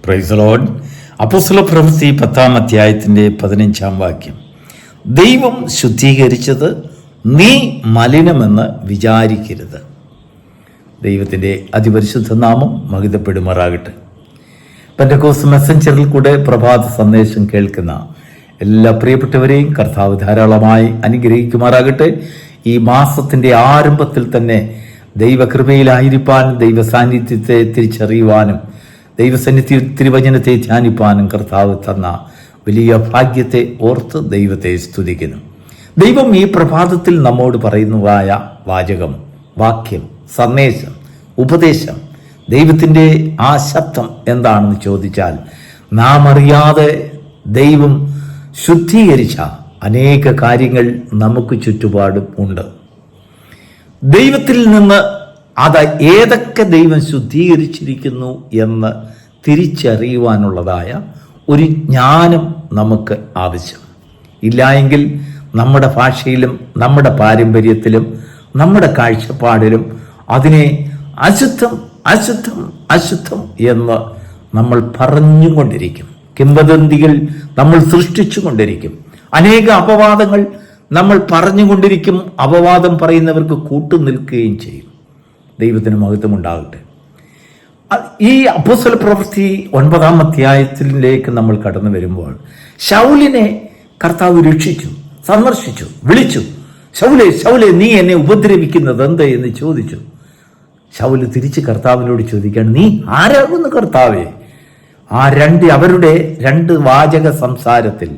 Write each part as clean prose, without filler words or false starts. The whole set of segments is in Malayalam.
Price the lord. അപ്പോസ്തലപ്രവൃത്തി 10-ാം അധ്യായത്തിൻ്റെ 15-ാം വാക്യം. ദൈവം ശുദ്ധീകരിച്ചത് നീ മലിനമെന്ന് വിചാരിക്കരുത്. ദൈവത്തിൻ്റെ അതിപരിശുദ്ധ നാമം മഹിതപ്പെടുമാറാകട്ടെ. പെന്തക്കോസ്ത് മെസ്സഞ്ചറിൽ കൂടെ പ്രഭാത സന്ദേശം കേൾക്കുന്ന എല്ലാ പ്രിയപ്പെട്ടവരെയും കർത്താവ് ധാരാളമായി അനുഗ്രഹിക്കുമാറാകട്ടെ. ഈ മാസത്തിൻ്റെ ആരംഭത്തിൽ തന്നെ ദൈവകൃപയിലായിരിക്കാനും ദൈവ സാന്നിധ്യത്തെ തിരിച്ചറിയുവാനും ദൈവസന്നിധി തിരുവചനത്തെ ധ്യാനിപ്പാനും കർത്താവ് തന്ന വലിയ ഭാഗ്യത്തെ ഓർത്ത് ദൈവത്തെ സ്തുതിക്കുന്നു. ദൈവം ഈ പ്രഭാതത്തിൽ നമ്മോട് പറയുന്നതായ വാചകം, വാക്യം, സന്ദേശം, ഉപദേശം, ദൈവത്തിൻ്റെ ആ ശബ്ദം എന്താണെന്ന് ചോദിച്ചാൽ, നാം അറിയാതെ ദൈവം ശുദ്ധീകരിച്ച അനേക കാര്യങ്ങൾ നമുക്ക് ചുറ്റുപാടും ഉണ്ട്. ദൈവത്തിൽ നിന്ന് അത് ഏതൊക്കെ ദൈവം ശുദ്ധീകരിച്ചിരിക്കുന്നു എന്ന് തിരിച്ചറിയുവാനുള്ളതായ ഒരു ജ്ഞാനം നമുക്ക് ആവശ്യം. ഇല്ലായെങ്കിൽ നമ്മുടെ ഭാഷയിലും നമ്മുടെ പാരമ്പര്യത്തിലും നമ്മുടെ കാഴ്ചപ്പാടിലും അതിനെ അശുദ്ധം അശുദ്ധം അശുദ്ധം എന്ന് നമ്മൾ പറഞ്ഞുകൊണ്ടിരിക്കും. കിംവദന്തികൾ നമ്മൾ സൃഷ്ടിച്ചു കൊണ്ടിരിക്കും. അനേക അപവാദങ്ങൾ നമ്മൾ പറഞ്ഞുകൊണ്ടിരിക്കും. അപവാദം പറയുന്നവർക്ക് കൂട്ടുനിൽക്കുകയും ചെയ്യും. ദൈവത്തിന് മഹത്വം ഉണ്ടാകട്ടെ. ഈ അപ്പോസ്തലപ്രവൃത്തി 9-ാം അധ്യായത്തിലേക്ക് നമ്മൾ കടന്നു വരുമ്പോൾ ശൗലിനെ കർത്താവ് രക്ഷിച്ചു, സന്ദർശിച്ചു, വിളിച്ചു. ശൗലേ, ശൗലേ, നീ എന്നെ ഉപദ്രവിക്കുന്നത് എന്ത് എന്ന് ചോദിച്ചു. ശൗല് തിരിച്ച് കർത്താവിനോട് ചോദിക്കുകയാണ്, നീ ആരാകുന്നു കർത്താവേ? അവരുടെ രണ്ട് വാചക സംസാരത്തിൽ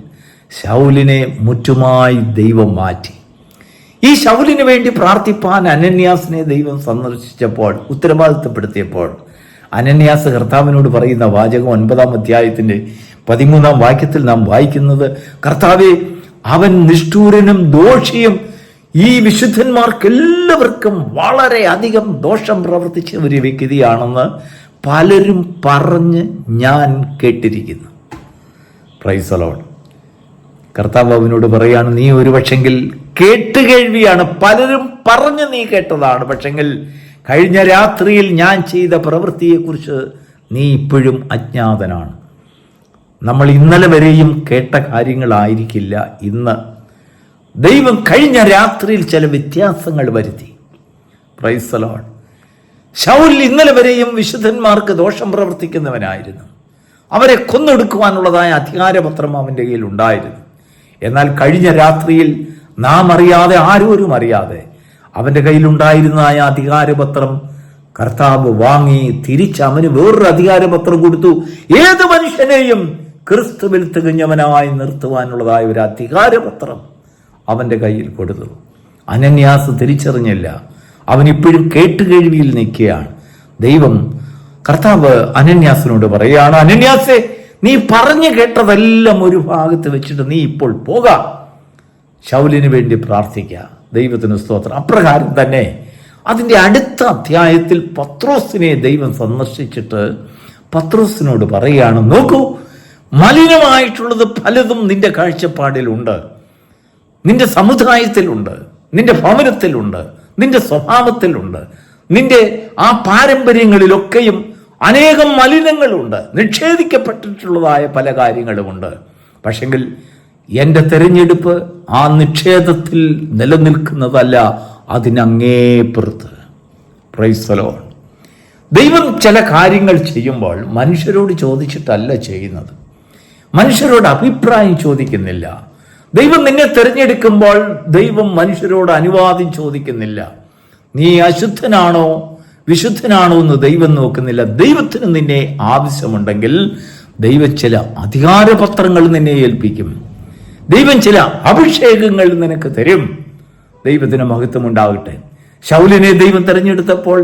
ശൗലിനെ മുറ്റുമായി ദൈവം മാറ്റി. ഈ ശൗലിന് വേണ്ടി പ്രാർത്ഥിപ്പാൻ അനന്യാസിനെ ദൈവം സന്ദർശിച്ചപ്പോൾ, ഉത്തരവാദിത്തപ്പെടുത്തിയപ്പോൾ, അനന്യാസ് കർത്താവിനോട് പറയുന്ന വാചകം 9-ാം അധ്യായത്തിന്റെ 13-ാം വാക്യത്തിൽ നാം വായിക്കുന്നത്, കർത്താവേ, അവൻ നിഷ്ഠൂരനും ദോഷിയും ഈ വിശുദ്ധന്മാർക്കെല്ലാവർക്കും വളരെ അധികം ദോഷം പ്രവർത്തിച്ച ഒരു വ്യക്തിയാണെന്ന് പലരും പറഞ്ഞ് ഞാൻ കേട്ടിരിക്കുന്നു. Price the Lord. കർത്താവ് അവനോട് പറയാണ്, നീ ഒരു പക്ഷെങ്കിൽ കേട്ടുകേൾവിയാണ്, പലരും പറഞ്ഞ് നീ കേട്ടതാണ്. പക്ഷെങ്കിൽ കഴിഞ്ഞ രാത്രിയിൽ ഞാൻ ചെയ്ത പ്രവൃത്തിയെക്കുറിച്ച് നീ ഇപ്പോഴും അജ്ഞാതനാണ്. നമ്മൾ ഇന്നലെ വരെയും കേട്ട കാര്യങ്ങളായിരിക്കില്ല ഇന്ന്. ദൈവം കഴിഞ്ഞ രാത്രിയിൽ ചില വ്യത്യാസങ്ങൾ വരുത്തി. Price the Lord. ശൗൽ ഇന്നലെ വരെയും വിശുദ്ധന്മാർക്ക് ദോഷം പ്രവർത്തിക്കുന്നവനായിരുന്നു. അവരെ കൊന്നൊടുക്കുവാനുള്ളതായ അധികാരപത്രം അവൻ്റെ കയ്യിൽ ഉണ്ടായിരുന്നു. എന്നാൽ കഴിഞ്ഞ രാത്രിയിൽ നാം അറിയാതെ, ആരോരും അറിയാതെ, അവൻ്റെ കയ്യിലുണ്ടായിരുന്ന ആ അധികാരപത്രം കർത്താവ് വാങ്ങി തിരിച്ച് അവന് വേറൊരു അധികാരപത്രം കൊടുത്തു. ഏത് മനുഷ്യനെയും ക്രിസ്തുവിൽ തികഞ്ഞവനായി നിർത്തുവാനുള്ളതായ ഒരു അധികാരപത്രം അവൻ്റെ കയ്യിൽ കൊടുത്തു. അനന്യാസ് തിരിച്ചറിഞ്ഞില്ല. അവൻ ഇപ്പോഴും കേട്ടുകേഴ്വിയിൽ നിൽക്കുകയാണ്. ദൈവം കർത്താവ് അനന്യാസിനോട് പറയുകയാണ്, അനന്യാസേ, നീ പറഞ്ഞു കേട്ടതെല്ലാം ഒരു ഭാഗത്ത് വെച്ചിട്ട് നീ ഇപ്പോൾ പോകാം, ശൗലിന് വേണ്ടി പ്രാർത്ഥിക്കുക. ദൈവത്തിന് സ്തോത്രം. അപ്രകാരം തന്നെ അതിൻ്റെ അടുത്ത അധ്യായത്തിൽ പത്രോസിനെ ദൈവം സന്ദർശിച്ചിട്ട് പത്രോസിനോട് പറയുകയാണ്, നോക്കൂ, മലിനമായിട്ടുള്ളത് പലതും നിന്റെ കാഴ്ചപ്പാടിലുണ്ട്, നിന്റെ സമുദായത്തിലുണ്ട്, നിന്റെ ഭവനത്തിലുണ്ട്, നിന്റെ സ്വഭാവത്തിലുണ്ട്, നിന്റെ ആ പാരമ്പര്യങ്ങളിലൊക്കെയും അനേകം മലിനങ്ങളുണ്ട്, നിഷേധിക്കപ്പെട്ടിട്ടുള്ളതായ പല കാര്യങ്ങളുമുണ്ട്. പക്ഷെങ്കിൽ എൻ്റെ തെരഞ്ഞെടുപ്പ് ആ നിഷേധത്തിൽ നിലനിൽക്കുന്നതല്ല, അതിനങ്ങേപ്പുറത്ത്. Praise the lord. ദൈവം ചില കാര്യങ്ങൾ ചെയ്യുമ്പോൾ മനുഷ്യരോട് ചോദിച്ചിട്ടല്ല ചെയ്യുന്നത്. മനുഷ്യരോട് അഭിപ്രായം ചോദിക്കുന്നില്ല. ദൈവം നിന്നെ തിരഞ്ഞെടുക്കുമ്പോൾ ദൈവം മനുഷ്യരോട് അനുവാദം ചോദിക്കുന്നില്ല. നീ അശുദ്ധനാണോ വിശുദ്ധനാണോ എന്ന് ദൈവം നോക്കുന്നില്ല. ദൈവത്തിന് നിന്നെ ആവശ്യമുണ്ടെങ്കിൽ ദൈവം ചില അധികാരപത്രങ്ങൾ നിന്നെ ഏൽപ്പിക്കും. ദൈവം ചില അഭിഷേകങ്ങൾ നിനക്ക് തരും. ദൈവത്തിന് മഹത്വം ഉണ്ടാകട്ടെ. ശൗലിനെ ദൈവം തെരഞ്ഞെടുത്തപ്പോൾ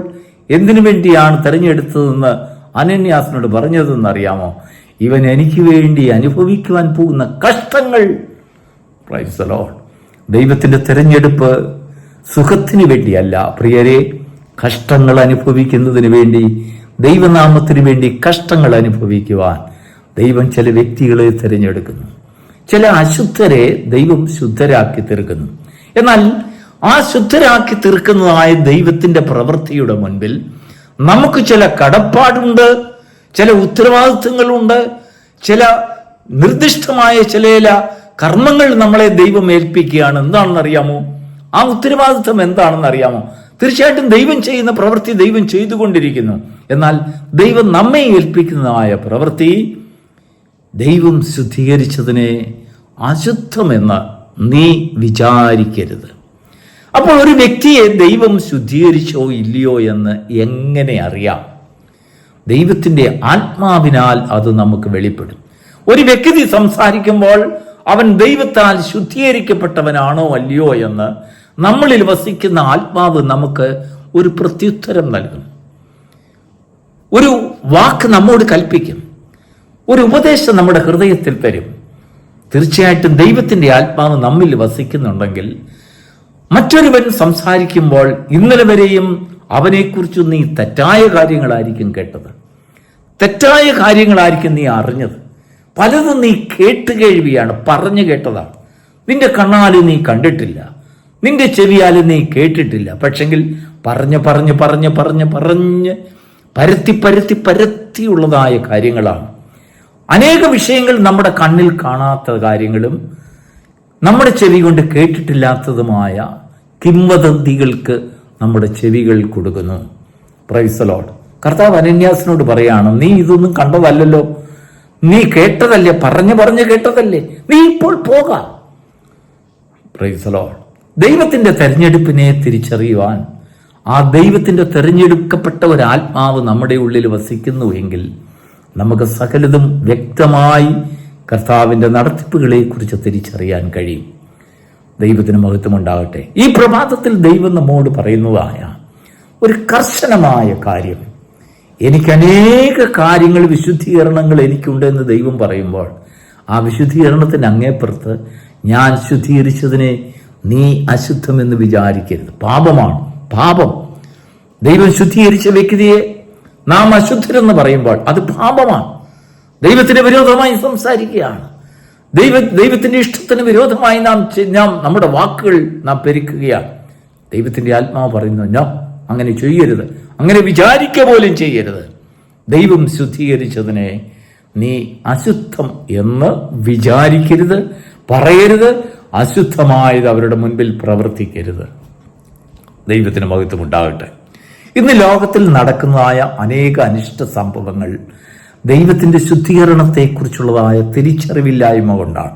എന്തിനു വേണ്ടിയാണ് തെരഞ്ഞെടുത്തതെന്ന് അനന്യാസിനോട് പറഞ്ഞതെന്ന് അറിയാമോ? ഇവൻ എനിക്ക് വേണ്ടി അനുഭവിക്കുവാൻ പോകുന്ന കഷ്ടങ്ങൾ. Price the Lord. ദൈവത്തിന്റെ തെരഞ്ഞെടുപ്പ് സുഖത്തിന് വേണ്ടിയല്ല പ്രിയരെ, കഷ്ടങ്ങൾ അനുഭവിക്കുന്നതിന് വേണ്ടി, ദൈവനാമത്തിന് വേണ്ടി കഷ്ടങ്ങൾ അനുഭവിക്കുവാൻ ദൈവം ചില വ്യക്തികളെ തിരഞ്ഞെടുക്കുന്നു. ചില അശുദ്ധരെ ദൈവം ശുദ്ധരാക്കി തീർക്കുന്നു. എന്നാൽ ആ ശുദ്ധരാക്കി തീർക്കുന്നതായ ദൈവത്തിന്റെ പ്രവൃത്തിയുടെ മുൻപിൽ നമുക്ക് ചില കടപ്പാടുണ്ട്, ചില ഉത്തരവാദിത്വങ്ങളുണ്ട്, ചില നിർദ്ദിഷ്ടമായ ചില കർമ്മങ്ങൾ നമ്മളെ ദൈവം ഏൽപ്പിക്കുകയാണ്. എന്താണെന്ന് അറിയാമോ? ആ ഉത്തരവാദിത്വം എന്താണെന്ന് അറിയാമോ? തീർച്ചയായിട്ടും ദൈവം ചെയ്യുന്ന പ്രവൃത്തി ദൈവം ചെയ്തുകൊണ്ടിരിക്കുന്നു. എന്നാൽ ദൈവം നമ്മെ ഏൽപ്പിക്കുന്നതായ പ്രവൃത്തി ദൈവം ശുദ്ധീകരിച്ചതിനെ അശുദ്ധമെന്ന് നീ വിചാരിക്കരുത്. അപ്പോൾ ഒരു വ്യക്തിയെ ദൈവം ശുദ്ധീകരിച്ചോ ഇല്ലയോ എന്ന് എങ്ങനെ അറിയാം? ദൈവത്തിൻ്റെ ആത്മാവിനാൽ അത് നമുക്ക് വെളിപ്പെടും. ഒരു വ്യക്തി സംസാരിക്കുമ്പോൾ അവൻ ദൈവത്താൽ ശുദ്ധീകരിക്കപ്പെട്ടവനാണോ അല്ലയോ എന്ന് നമ്മളിൽ വസിക്കുന്ന ആത്മാവ് നമുക്ക് ഒരു പ്രത്യുത്തരം നൽകും. ഒരു വാക്ക് നമ്മോട് കൽപ്പിക്കും, ഒരു ഉപദേശം നമ്മുടെ ഹൃദയത്തിൽ തരും. തീർച്ചയായിട്ടും ദൈവത്തിൻ്റെ ആത്മാവ് നമ്മിൽ വസിക്കുന്നുണ്ടെങ്കിൽ മറ്റൊരുവൻ സംസാരിക്കുമ്പോൾ ഇന്നലെ വരെയും അവനെക്കുറിച്ച് നീ തെറ്റായ കാര്യങ്ങളായിരിക്കും കേട്ടത്, തെറ്റായ കാര്യങ്ങളായിരിക്കും നീ അറിഞ്ഞത്. പലതും നീ കേട്ടുകേഴ്വിയാണ്, പറഞ്ഞു കേട്ടതാണ്. നിന്റെ കണ്ണാല് നീ കണ്ടിട്ടില്ല, നിന്റെ ചെവിയാല് നീ കേട്ടിട്ടില്ല. പക്ഷെങ്കിൽ പറഞ്ഞ് പറഞ്ഞ് പറഞ്ഞ് പറഞ്ഞ് പറഞ്ഞ് പരത്തി പരത്തി പരത്തിയുള്ളതായ കാര്യങ്ങളാണ്. അനേക വിഷയങ്ങൾ നമ്മുടെ കണ്ണിൽ കാണാത്ത കാര്യങ്ങളും നമ്മുടെ ചെവി കൊണ്ട് കേട്ടിട്ടില്ലാത്തതുമായ കിംവദന്തികൾക്ക് നമ്മുടെ ചെവികൾ കൊടുക്കുന്നു. Price the Lord. കർത്താവ് അനന്യാസിനോട് പറയാണ്, നീ ഇതൊന്നും കണ്ടതല്ലല്ലോ, നീ കേട്ടതല്ലേ, പറഞ്ഞു പറഞ്ഞു കേട്ടതല്ലേ, നീ ഇപ്പോൾ പോകാം. Price the Lord. ദൈവത്തിന്റെ തെരഞ്ഞെടുപ്പിനെ തിരിച്ചറിയുവാൻ ആ ദൈവത്തിന്റെ തെരഞ്ഞെടുക്കപ്പെട്ട ഒരു ആത്മാവ് നമ്മുടെ ഉള്ളിൽ വസിക്കുന്നുവെങ്കിൽ നമുക്ക് സകലതും വ്യക്തമായി കർത്താവിന്റെ നടത്തിപ്പുകളെ കുറിച്ച് തിരിച്ചറിയാൻ കഴിയും. ദൈവത്തിന് മഹത്വം ഉണ്ടാകട്ടെ. ഈ പ്രഭാതത്തിൽ ദൈവം നമ്മോട് പറയുന്നതായ ഒരു കർശനമായ കാര്യം, എനിക്ക് അനേക കാര്യങ്ങൾ, വിശുദ്ധീകരണങ്ങൾ എനിക്കുണ്ടെന്ന് ദൈവം പറയുമ്പോൾ ആ വിശുദ്ധീകരണത്തിന് അങ്ങേപ്പുറത്ത് ഞാൻ ശുദ്ധീകരിച്ചതിനെ നീ അശുദ്ധമെന്ന് വിചാരിക്കരുത്. പാപമാണ്, പാപം. ദൈവം ശുദ്ധീകരിച്ച വ്യക്തിയെ നാം അശുദ്ധരെന്ന് പറയുമ്പോൾ അത് പാപമാണ്. ദൈവത്തിന് വിരോധമായി സംസാരിക്കുകയാണ്. ദൈവത്തിന്റെ ഇഷ്ടത്തിന് വിരോധമായി നാം നമ്മുടെ വാക്കുകൾ നാം പെരുക്കുകയാണ്. ദൈവത്തിന്റെ ആത്മാവ് പറയുന്നു, നോ, അങ്ങനെ ചെയ്യരുത്, അങ്ങനെ വിചാരിക്കുക പോലും ചെയ്യരുത്. ദൈവം ശുദ്ധീകരിച്ചതിനെ നീ അശുദ്ധം എന്ന് വിചാരിക്കരുത്, പറയരുത്. അശുദ്ധമായത് അവരുടെ മുൻപിൽ പ്രവർത്തിക്കരുത്. ദൈവത്തിന് മഹത്വം ഉണ്ടാകട്ടെ. ഇന്ന് ലോകത്തിൽ നടക്കുന്നതായ അനേക അനിഷ്ട സംഭവങ്ങൾ ദൈവത്തിന്റെ ശുദ്ധീകരണത്തെക്കുറിച്ചുള്ളതായ തിരിച്ചറിവില്ലായ്മ കൊണ്ടാണ്.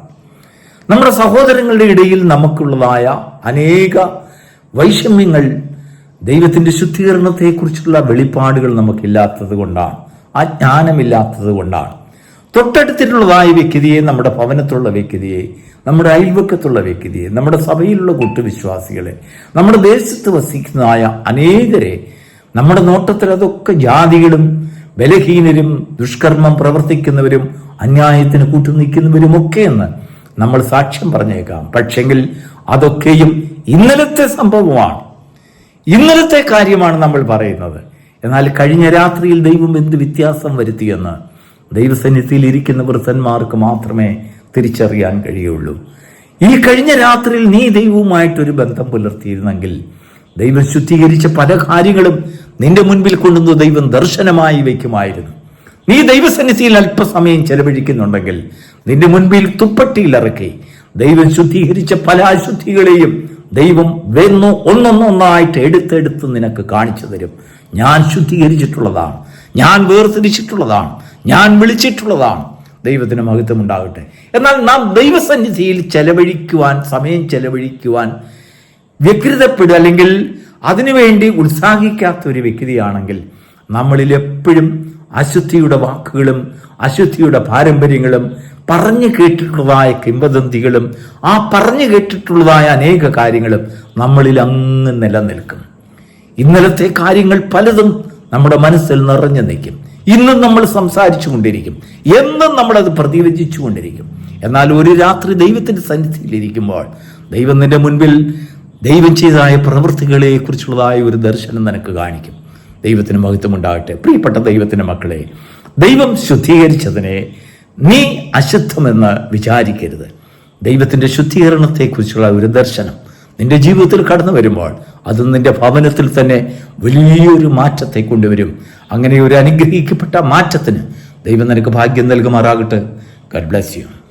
നമ്മുടെ സഹോദരങ്ങളുടെ ഇടയിൽ നമുക്കുള്ളതായ അനേക വൈഷമ്യങ്ങൾ ദൈവത്തിന്റെ ശുദ്ധീകരണത്തെക്കുറിച്ചുള്ള വെളിപ്പാടുകൾ നമുക്കില്ലാത്തത് കൊണ്ടാണ്, ആ ജ്ഞാനമില്ലാത്തത് കൊണ്ടാണ്. തൊട്ടടുത്തിട്ടുള്ളതായ വ്യക്തിയെ, നമ്മുടെ ഭവനത്തുള്ള വ്യക്തിയെ, നമ്മുടെ അയൽവക്കത്തുള്ള വ്യക്തിയെ, നമ്മുടെ സഭയിലുള്ള കൂട്ടുവിശ്വാസികളെ, നമ്മുടെ ദേശത്ത് വസിക്കുന്നതായ അനേകരെ നമ്മുടെ നോട്ടത്തിൽ അതൊക്കെ ജാതികളും ബലഹീനരും ദുഷ്കർമ്മം പ്രവർത്തിക്കുന്നവരും അന്യായത്തിന് കൂട്ടുനിൽക്കുന്നവരും ഒക്കെയെന്ന് നമ്മൾ സാക്ഷ്യം പറഞ്ഞേക്കാം. പക്ഷെങ്കിൽ അതൊക്കെയും ഇന്നലത്തെ സംഭവമാണ്, ഇന്നലത്തെ കാര്യമാണ് നമ്മൾ പറയുന്നത്. എന്നാൽ കഴിഞ്ഞ രാത്രിയിൽ ദൈവം എന്ത് വ്യത്യാസം വരുത്തിയെന്ന് ദൈവസന്നിധിയിൽ ഇരിക്കുന്ന വൃദ്ധന്മാർക്ക് മാത്രമേ തിരിച്ചറിയാൻ കഴിയുള്ളൂ. ഈ കഴിഞ്ഞ രാത്രിയിൽ നീ ദൈവവുമായിട്ടൊരു ബന്ധം പുലർത്തിയിരുന്നെങ്കിൽ ദൈവം ശുദ്ധീകരിച്ച പല കാര്യങ്ങളും നിന്റെ മുൻപിൽ കൊണ്ടുവന്ന് ദൈവം ദർശനമായി വയ്ക്കുമായിരുന്നു. നീ ദൈവസന്നിധിയിൽ അല്പസമയം ചെലവഴിക്കുന്നുണ്ടെങ്കിൽ നിന്റെ മുൻപിൽ തുപ്പട്ടിയിലിറക്കി ദൈവം ശുദ്ധീകരിച്ച പല അശുദ്ധികളെയും ദൈവം ഒന്നൊന്നായിട്ട് എടുത്തെടുത്ത് നിനക്ക് കാണിച്ചു തരും. ഞാൻ ശുദ്ധീകരിച്ചിട്ടുള്ളതാണ്, ഞാൻ വേർതിരിച്ചിട്ടുള്ളതാണ്, ഞാൻ വിളിച്ചിട്ടുള്ളതാണ്. ദൈവത്തിന് മഹത്വം ഉണ്ടാകട്ടെ. എന്നാൽ നാം ദൈവസന്നിധിയിൽ സമയം ചെലവഴിക്കുവാൻ വ്യഗ്രതപ്പെടുക, അല്ലെങ്കിൽ അതിനുവേണ്ടി ഉത്സാഹിക്കാത്ത ഒരു വ്യക്തിയാണെങ്കിൽ നമ്മളിൽ എപ്പോഴും അശുദ്ധിയുടെ വാക്കുകളും അശുദ്ധിയുടെ പാരമ്പര്യങ്ങളും പറഞ്ഞു കേട്ടിട്ടുള്ളതായ കിംവദന്തികളും ആ പറഞ്ഞു കേട്ടിട്ടുള്ളതായ അനേക കാര്യങ്ങളും നമ്മളിൽ അങ്ങ് നിലനിൽക്കും. ഇന്നലത്തെ കാര്യങ്ങൾ പലതും നമ്മുടെ മനസ്സിൽ നിറഞ്ഞു നിൽക്കും. ഇന്നും നമ്മൾ സംസാരിച്ചു കൊണ്ടിരിക്കും, എന്നും നമ്മളത് പ്രതിവചിച്ചു കൊണ്ടിരിക്കും. എന്നാൽ ഒരു രാത്രി ദൈവത്തിന്റെ സന്നിധിയിലിരിക്കുമ്പോൾ ദൈവം നിന്റെ മുൻപിൽ ദൈവം ചെയ്തതായ പ്രവൃത്തികളെ കുറിച്ചുള്ളതായ ഒരു ദർശനം നിനക്ക് കാണിക്കും. ദൈവത്തിന് മഹത്വം ഉണ്ടാകട്ടെ. പ്രിയപ്പെട്ട ദൈവത്തിന്റെ മക്കളെ, ദൈവം ശുദ്ധീകരിച്ചതിനെ നീ അശുദ്ധമെന്ന് വിചാരിക്കരുത്. ദൈവത്തിന്റെ ശുദ്ധീകരണത്തെക്കുറിച്ചുള്ള ഒരു ദർശനം നിന്റെ ജീവിതത്തിൽ കടന്നു വരുമ്പോൾ അത് നിന്റെ ഭവനത്തിൽ തന്നെ വലിയൊരു മാറ്റത്തെ കൊണ്ടുവരും. അങ്ങനെ ഒരു അനുഗ്രഹിക്കപ്പെട്ട മാറ്റത്തിന് ദൈവം നിനക്ക് ഭാഗ്യം നൽകുമാറാകട്ടെ. God bless you.